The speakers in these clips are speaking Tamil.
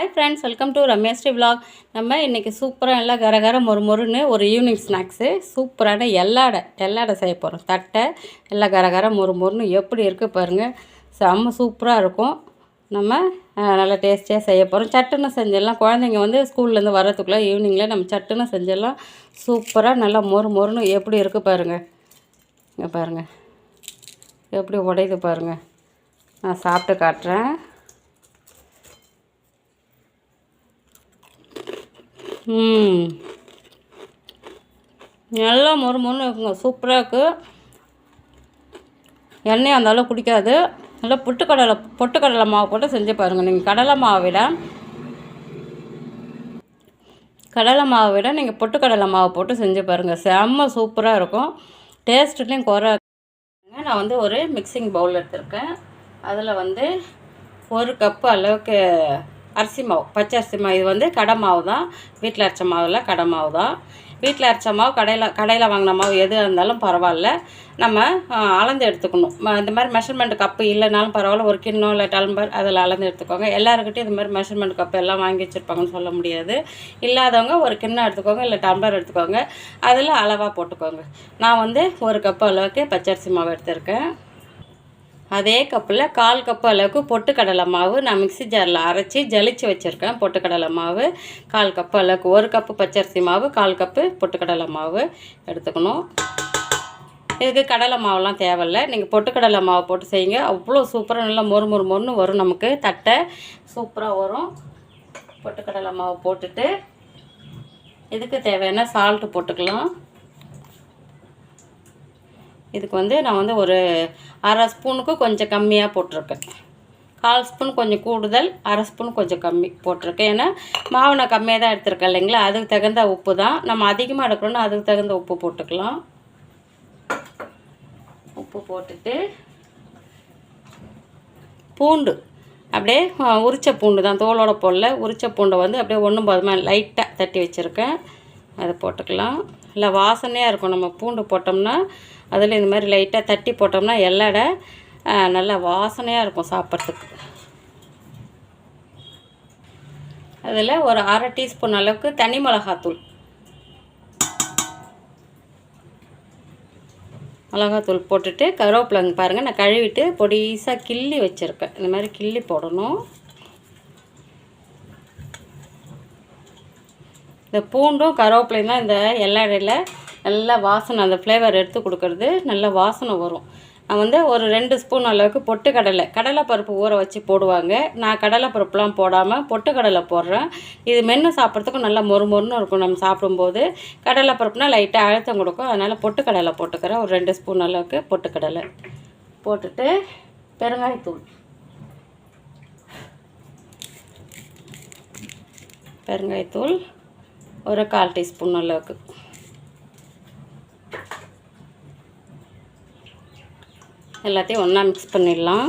Hi friends, welcome to Ramyasri vlog. நம்ம இன்றைக்கி சூப்பராக எல்லாம் கரகர மொறுன்னு ஒரு ஈவினிங் ஸ்நாக்ஸு சூப்பரான எல்லாடை செய்ய போகிறோம். தட்டை எல்லாம் கரகர மொறுன்னு எப்படி இருக்குது பாருங்கள். செம்ம சூப்பராக இருக்கும். நம்ம நல்லா டேஸ்டியாக செய்ய போகிறோம். சட்டுன்னு செஞ்சிடலாம். குழந்தைங்க வந்து ஸ்கூல்லேருந்து வரத்துக்குள்ளே ஈவினிங்கில் நம்ம சட்டுன்னு செஞ்சிடலாம். சூப்பராக நல்லா மொறுன்னு எப்படி இருக்குது பாருங்கள். இங்கே பாருங்கள் எப்படி உடையுது பாருங்கள். நான் சாப்பிட்டு காட்டுறேன். நல்லா மொறுன்னு இருக்குங்க. சூப்பராக இருக்குது. எண்ணெய் அந்த அளவு குடிக்காது. நல்லா பொட்டுக்கடலை மாவு போட்டு செஞ்சு பாருங்கள். நீங்கள் கடலை மாவை விட நீங்கள் பொட்டுக்கடலை மாவு போட்டு செஞ்சு பாருங்கள். செம்ம சூப்பராக இருக்கும். டேஸ்ட்லேயும் குறை. நான் வந்து ஒரு மிக்சிங் பவுல் எடுத்திருக்கேன். அதில் வந்து 1 கப்பு அளவுக்கு அரிசி மாவு, பச்சை அரிசி மாவு. இது வந்து கடை மாவு தான். வீட்டில் அரைச்ச மாவில் கடை மாவு தான். வீட்டில் அரைச்ச மாவு கடையில் வாங்கின மாவு எது இருந்தாலும் பரவாயில்ல. நம்ம அளந்து எடுத்துக்கணும். இந்த மாதிரி மெஷர்மெண்ட் கப்பு இல்லைனாலும் பரவாயில்ல. ஒரு கிண்ணம் இல்லை டம்ளர் அதில் அளந்து எடுத்துக்கோங்க. எல்லாருக்கிட்டையும் இது மாதிரி மெஷர்மெண்ட் கப்பு எல்லாம் வாங்கி வச்சுருப்பாங்கன்னு சொல்ல முடியாது. இல்லாதவங்க ஒரு கிண்ணம் எடுத்துக்கோங்க, இல்லை டம்ளர் எடுத்துக்கோங்க. அதில் அளவாக போட்டுக்கோங்க. நான் வந்து 1 கப்பு அளவுக்கு பச்சரிசி மாவு எடுத்திருக்கேன். அதே கப்பில் 1/4 கப்பு அளவுக்கு பொட்டுக்கடலை மாவு நான் மிக்ஸி ஜாரில் அரைச்சி ஜலிச்சு வச்சுருக்கேன். பொட்டுக்கடலை மாவு 1/4 கப்பு அளவுக்கு. 1 கப்பு பச்சரிசி மாவு, 1/4 கப்பு பொட்டுக்கடலை மாவு எடுத்துக்கணும். இதுக்கு கடலை மாவுலாம் தேவையில்லை. நீங்கள் பொட்டுக்கடலை மாவு போட்டு செய்யுங்க. அவ்வளோ சூப்பராக நல்லா மொறுன்னு வரும். நமக்கு தட்டை சூப்பராக வரும். பொட்டுக்கடலை மாவு போட்டுட்டு இதுக்கு தேவையான சால்ட்டு போட்டுக்கலாம். இதுக்கு வந்து நான் வந்து ஒரு 1/2 ஸ்பூனுக்கு கொஞ்சம் கம்மியாக போட்டிருக்கேன். 1/4 ஸ்பூன் கொஞ்சம் கூடுதல், 1/2 ஸ்பூன் கொஞ்சம் கம்மி போட்டிருக்கேன். ஏன்னா மாவு நான் கம்மியாக தான் எடுத்துருக்கேன் இல்லைங்களா. அதுக்கு தகுந்த உப்பு தான். நம்ம அதிகமாக எடுக்கணும்னா அதுக்கு தகுந்த உப்பு போட்டுக்கலாம். உப்பு போட்டுட்டு பூண்டு அப்படியே உரிச்ச பூண்டு தான், தோலோட போடல. உரிச்ச பூண்டை வந்து அப்படியே ஒன்றும் போதுமாக லைட்டாக தட்டி வச்சுருக்கேன். அதை போட்டுக்கலாம். இல்லை வாசனையாக இருக்கும். நம்ம பூண்டு போட்டோம்னா அதில் இந்த மாதிரி லைட்டாக தட்டி போட்டோம்னா எல்லடை நல்லா வாசனையாக இருக்கும் சாப்பிட்றதுக்கு. அதில் ஒரு 1/2 டீஸ்பூன் அளவுக்கு தனி மிளகாத்தூள் போட்டுட்டு கருவேப்பிலைங்க பாருங்கள். நான் கழுவிட்டு பொடிசாக கிள்ளி வச்சுருக்கேன். இந்த மாதிரி கிள்ளி போடணும். இந்த பூண்டும் கருவேப்பிலையும் தான் இந்த எல்லடையில் நல்லா வாசனை, அந்த ஃப்ளேவர் எடுத்து கொடுக்கறது. நல்ல வாசனை வரும். நான் வந்து ஒரு 2 ஸ்பூன் அளவுக்கு கடலைப்பருப்பு ஊற வச்சு போடுவாங்க. நான் கடலைப்பருப்புலாம் போடாமல் பொட்டுக்கடலை போடுறேன். இது மென்று சாப்பிட்றதுக்கும் நல்லா மொறுன்னு இருக்கும். நம்ம சாப்பிடும்போது கடலைப்பருப்புனா லைட்டாக அழுத்தம் கொடுக்கும். அதனால் பொட்டுக்கடலை போட்டுக்கிறேன். ஒரு 2 ஸ்பூன் அளவுக்கு பொட்டுக்கடலை போட்டுட்டு பெருங்காயத்தூள் ஒரு 1/4 டீஸ்பூன் அளவுக்கு. எல்லாத்தையும் ஒன்றா மிக்ஸ் பண்ணிடலாம்.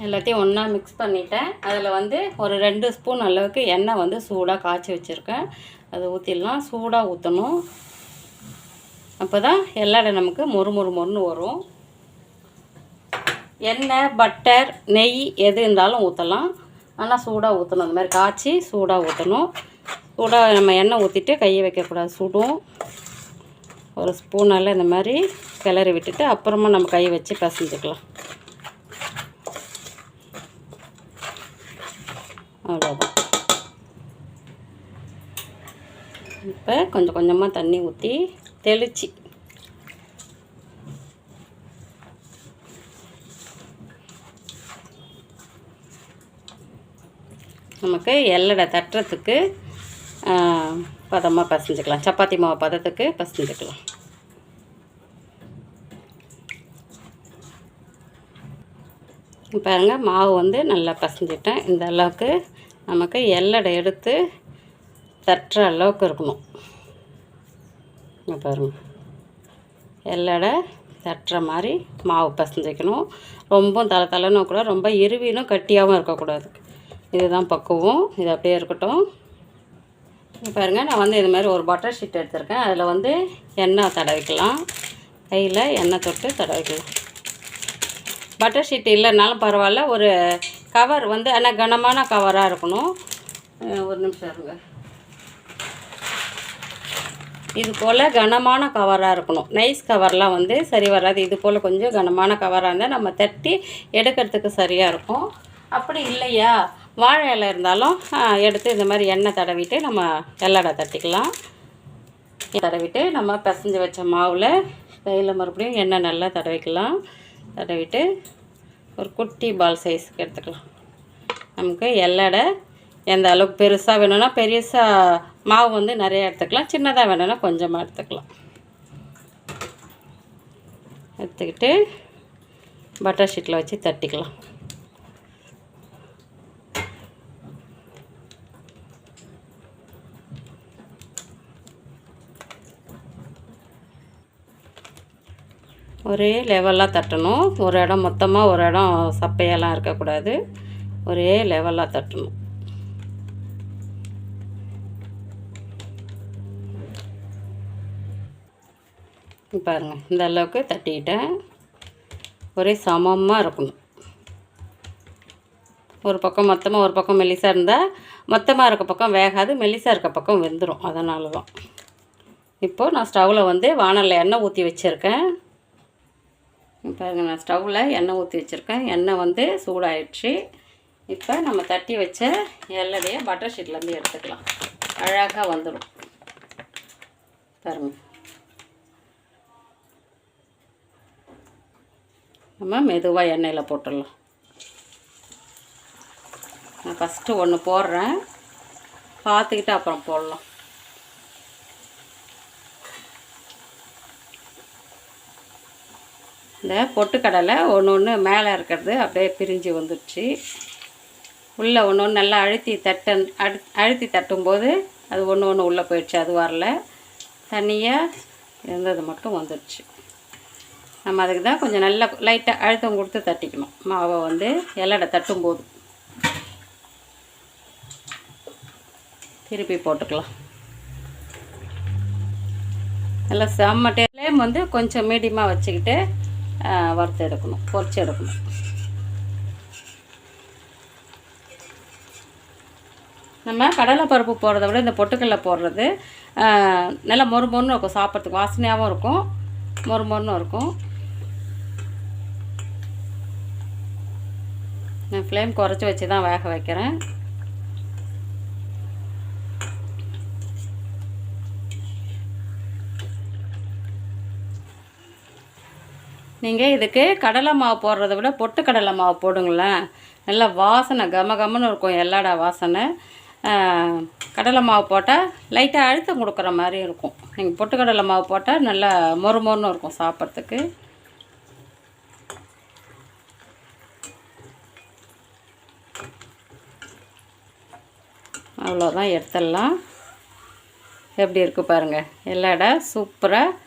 எல்லாத்தையும் ஒன்றா மிக்ஸ் பண்ணிவிட்டேன். அதில் வந்து ஒரு 2 ஸ்பூன் அளவுக்கு எண்ணெய் வந்து சூடாக காய்ச்சி வச்சுருக்கேன். அதை ஊற்றிடலாம். சூடாக ஊற்றணும். அப்போ தான் எல்லடை நமக்கு மொறுன்னு வரும். எண்ணெய், பட்டர், நெய் எது இருந்தாலும் ஊற்றலாம். ஆனால் சூடாக ஊற்றணும். அந்த மாதிரி காய்ச்சி சூடாக ஊற்றணும். சூடாக நம்ம எண்ணெய் ஊற்றிட்டு கையை வைக்கக்கூடாது, சுடும். ஒரு ஸ்பூனால் இந்த மாதிரி கிளறி விட்டுட்டு அப்புறமா நம்ம கையை வச்சு பிசைஞ்சுக்கலாம். அவ்வளோதான். இப்போ கொஞ்சம் கொஞ்சமாக தண்ணி ஊற்றி தெளித்து நமக்கு எல்லடை தட்டுறதுக்கு பதமாக பசைஞ்சிக்கலாம். சப்பாத்தி மாவு பதத்துக்கு பசைஞ்சிக்கலாம். பாருங்கள், மாவு வந்து நல்லா பசைஞ்சிட்டேன். இந்த அளவுக்கு நமக்கு எல்லடை எடுத்து தட்டுற அளவுக்கு இருக்கணும். பாருங்கள், எல்லடை தட்டுற மாதிரி மாவு பசைஞ்சிக்கணும். ரொம்ப தலை கூட ரொம்ப இருவினும் கட்டியாகவும் இருக்கக்கூடாது. இதுதான் பக்குவம். இது அப்படியே இருக்கட்டும். பாருங்கள், நான் வந்து இது மாதிரி ஒரு பட்டர் ஷீட் எடுத்திருக்கேன். அதில் வந்து எண்ணெய் தடவிக்கலாம். கையில் எண்ணெய் தொட்டு தடவிக்கலாம். பட்டர் ஷீட் இல்லைனாலும் பரவாயில்ல, ஒரு கவர் வந்து ஆனால் கனமான கவராக இருக்கணும். ஒரு நிமிஷம் இருங்க. இது போல் கனமான கவராக இருக்கணும். நைஸ் கவர்லாம் வந்து சரி வராது. இது போல் கொஞ்சம் கனமான கவராக இருந்தால் நம்ம தட்டி எடுக்கிறதுக்கு சரியாக இருக்கும். அப்படி இல்லையா, வாழை இலை இருந்தாலும் எடுத்து இந்த மாதிரி எண்ணெய் தடவிட்டு நம்ம எல்லடை தட்டிக்கலாம். தடவிட்டு நம்ம பிசைஞ்சு வச்ச மாவில் கையில் மறுபடியும் எண்ணெய் நல்லா தடவிக்கலாம். தடவிட்டு ஒரு குட்டி பால் சைஸுக்கு எடுத்துக்கலாம். நமக்கு எல்லடை எந்த அளவுக்கு பெருசாக வேணும்னா பெருசாக மாவு வந்து நிறைய எடுத்துக்கலாம், சின்னதாக வேணும்னா கொஞ்சமாக எடுத்துக்கலாம். எடுத்துக்கிட்டு பட்டர் ஷீட்டில் வச்சு தட்டிக்கலாம். ஒரே லெவலாக தட்டணும். ஒரு இடம் மொத்தமாக ஒரு இடம் சப்பையெல்லாம் இருக்கக்கூடாது. ஒரே லெவலாக தட்டணும். பாருங்கள், இந்த அளவுக்கு தட்டிக்கிட்டேன். ஒரே சமமாக இருக்கணும். ஒரு பக்கம் மொத்தமாக ஒரு பக்கம் மெல்லிசாக இருந்தால் மொத்தமாக இருக்க பக்கம் வேகாது, மெல்லிசாக இருக்க பக்கம் வெந்துடும். அதனால தான் இப்போது நான் ஸ்டவ்வில் வந்து வானலில் எண்ணெய் ஊற்றி வச்சுருக்கேன். பாருங்கள், நான் ஸ்டவ்வில் எண்ணெய் ஊற்றி வச்சுருக்கேன். எண்ணெய் வந்து சூடாயிடுச்சு. இப்போ நம்ம தட்டி வச்ச எல்லடையை பட்டர் ஷீட்லேருந்து எடுத்துக்கலாம். அழகாக வந்துடும். பாருங்கள், நம்ம மெதுவாக எண்ணெயில் போட்டுடலாம். நான் ஃபஸ்ட்டு ஒன்று போடுறேன், பார்த்துக்கிட்டு அப்புறம் போடலாம். இந்த பொட்டுக்கடலை ஒன்று ஒன்று மேலே இருக்கிறது அப்படியே பிரிஞ்சு வந்துடுச்சு. உள்ளே ஒன்று ஒன்று நல்லா அழுத்தி தட்டும்போது அது ஒன்று ஒன்று உள்ளே போயிடுச்சு. அது வரல, தனியாக இருந்தது மட்டும் வந்துடுச்சு. நம்ம அதுக்கு தான் கொஞ்சம் நல்லா லைட்டாக அழுத்தம் கொடுத்து தட்டிக்கணும். மாவை வந்து எல்லடை தட்டும்போது திருப்பி போட்டுக்கலாம். நல்லா செம்ம ஃப்ளேம் வந்து கொஞ்சம் மீடியமாக வச்சுக்கிட்டு வறுத்து எடுக்கணும், பொரிச்சு எடுக்கணும். நம்ம கடலைப்பருப்பு போடுறத விட இந்த பொட்டுக்கடலை போடுறது நல்லா மொறுமொறுன்னு இருக்கும். சாப்பிட்றதுக்கு வாசனையாகவும் இருக்கும், மொறுமொறுன்னு இருக்கும். நான் ஃப்ளேம் குறைச்சி வச்சு தான் வேக வைக்கிறேன். நீங்கள் இதுக்கு கடலை மாவு போடுறத விட பொட்டுக்கடலை மாவு போடுங்களேன், நல்லா வாசனை கமகமன்னு இருக்கும். எல்லடா வாசனை. கடலை மாவு போட்டால் லைட்டாக அழுத்தம் கொடுக்குற மாதிரி இருக்கும். நீங்கள் பொட்டுக்கடலை மாவு போட்டால் நல்லா மொறுமொறுன்னு இருக்கும் சாப்பிட்றதுக்கு. அவ்வளோதான், எடுத்துடலாம். எப்படி இருக்குது பாருங்கள். எல்லடா சூப்பராக.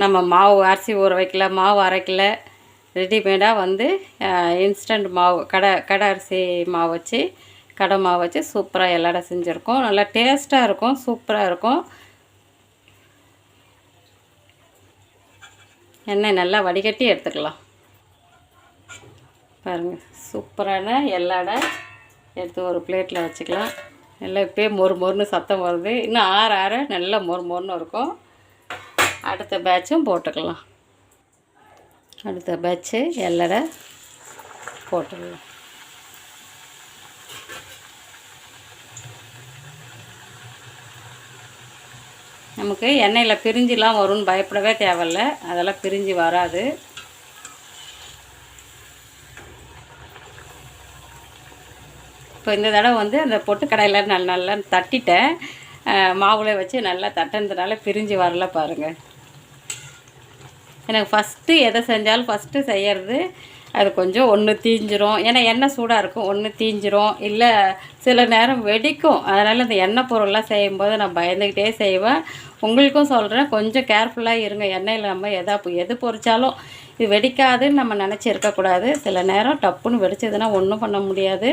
நம்ம மாவு அரிசி ஊற வைக்கல, மாவு அரைக்கல, ரெடிமேடாக வந்து இன்ஸ்டன்ட் மாவு கடை அரிசி மாவு வச்சு கடை மாவு வச்சு சூப்பராக எல்லடை செஞ்சுருக்கோம். நல்லா டேஸ்ட்டாக இருக்கும், சூப்பராக இருக்கும். எண்ணெய் நல்லா வடிகட்டி எடுத்துக்கலாம். பாருங்கள், சூப்பரான எல்லடை எடுத்து ஒரு பிளேட்டில் வச்சுக்கலாம். நல்லா இப்போயே மொறுமொறுன்னு சத்தம் வருது. இன்னும் ஆற ஆற நல்லா மொறுமொறுன்னு இருக்கும். அடுத்த பேட்சும் போட்டுக்கலாம். அடுத்த பேட்சு எல்லடை போட்டுக்கலாம். நமக்கு எண்ணெயில் பிரிஞ்சுலாம் வரும்னு பயப்படவே தேவையில்லை. அதெல்லாம் பிரிஞ்சு வராது. இப்போ இந்த தடவை வந்து அந்த பொட்டுக்கடையில் நல்லா தட்டிட்டேன். மாவுல வச்சு நல்லா தட்டினதுனால பிரிஞ்சு வரல பாருங்கள். எனக்கு ஃபஸ்ட்டு எதை செஞ்சாலும் ஃபஸ்ட்டு செய்கிறது அது கொஞ்சம் ஒன்று தீஞ்சிரும். ஏன்னா எண்ணெய் சூடாக இருக்கும், ஒன்று தீஞ்சிரும், இல்லை சில நேரம் வெடிக்கும். அதனால் இந்த எண்ணெய் பொருள்லாம் செய்யும்போது நான் பயந்துக்கிட்டே செய்வேன். உங்களுக்கும் சொல்கிறேன், கொஞ்சம் கேர்ஃபுல்லாக இருங்க. எண்ணெயில் நம்ம எது பொரிச்சாலும் இது வெடிக்காதுன்னு நம்ம நினச்சி இருக்கக்கூடாது. சில நேரம் டப்புன்னு வெடிச்சதுன்னா ஒன்றும் பண்ண முடியாது.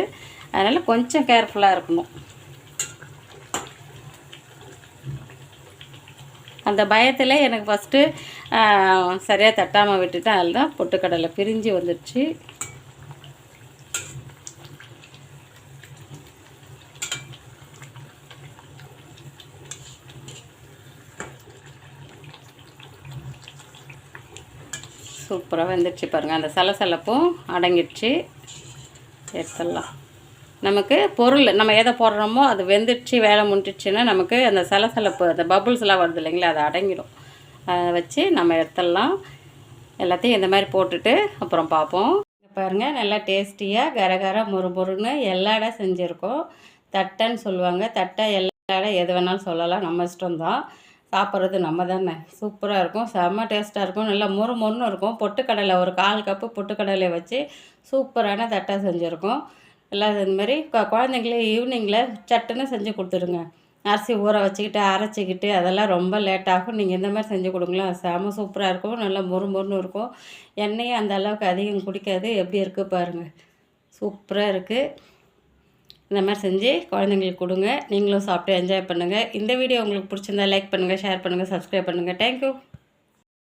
அதனால் கொஞ்சம் கேர்ஃபுல்லாக இருக்கணும். அந்த பயத்தில் எனக்கு ஃபஸ்ட்டு சரியாக தட்டாமல் விட்டுட்டேன். அதில் தான் பொட்டுக்கடலை பிரிஞ்சு வந்துடுச்சு. சூப்பராக வெந்துடுச்சு பாருங்கள். அந்த சலசலப்பும் அடங்கிடுச்சு. எடுத்துடலாம். நமக்கு பொருள் நம்ம எதை போடுறோமோ அது வெந்துடுச்சு, வேலை முடிஞ்சிடுச்சுன்னா நமக்கு அந்த சலசலப்பு, அந்த பபுள்ஸ்லாம் வருது இல்லைங்களா, அது அடங்கிடும். அதை வச்சு நம்ம எடுத்துடலாம். எல்லாத்தையும் இந்த மாதிரி போட்டுட்டு அப்புறம் பார்ப்போம். பாருங்கள், நல்லா டேஸ்டியாக கரகர முறுமுறுன்னு எல்லாடா செஞ்சுருக்கோம். தட்டைன்னு சொல்லுவாங்க. தட்டை எல்லாடா எது வேணாலும் சொல்லலாம், நம்ம இஷ்டம்தான். சாப்பிட்றது நம்ம தானே. சூப்பராக இருக்கும், செம்ம டேஸ்ட்டாக இருக்கும், நல்லா முறுமுறுன்னு இருக்கும். பொட்டுக்கடலை ஒரு 1/4 கப்பு பொட்டுக்கடலையை வச்சு சூப்பரான தட்டை செஞ்சுருக்கோம். எல்லாம் இந்தமாரி குழந்தைங்களே ஈவினிங்கில் சட்டுன்னு செஞ்சு கொடுத்துருங்க. அரிசி ஊற வச்சுக்கிட்டு அரைச்சிக்கிட்டு அதெல்லாம் ரொம்ப லேட் ஆகும். நீங்கள் இந்த மாதிரி செஞ்சு கொடுங்களேன், செம சூப்பராக இருக்கும், நல்லா முறுமுறுன்னு இருக்கும். எண்ணெயும் அந்த அளவுக்கு அதிகம் குடிக்காது. எப்படி இருக்குது பாருங்கள், சூப்பராக இருக்குது. இந்த மாதிரி செஞ்சு குழந்தைங்களுக்கு கொடுங்க. நீங்களும் சாப்பிட்டு என்ஜாய் பண்ணுங்கள். இந்த வீடியோ உங்களுக்கு பிடிச்சிருந்தா லைக் பண்ணுங்கள், ஷேர் பண்ணுங்கள், சப்ஸ்கிரைப் பண்ணுங்கள். தேங்க்யூ.